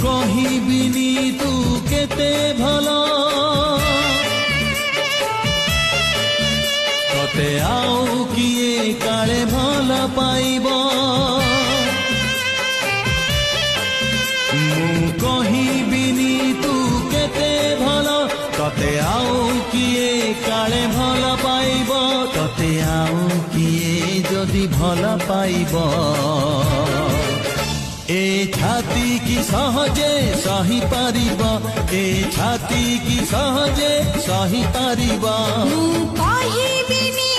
କହିବିନି ତୁ କେତେ ଭଲ ତତେ ଆଉ କିଏ କାଳେ ଭଲ ପାଇବ ମୁଁ କହିବିନି ତୁ କେତେ ଭଲ ତତେ ଆଉ କିଏ କାଳେ ଭଲ ପାଇବ ତତେ ଆଉ କିଏ ଯଦି ଭଲ ପାଇବ ए छाती की सहजे सही पारिबा ए छाती की सहजे सही पारिबा कहबिनी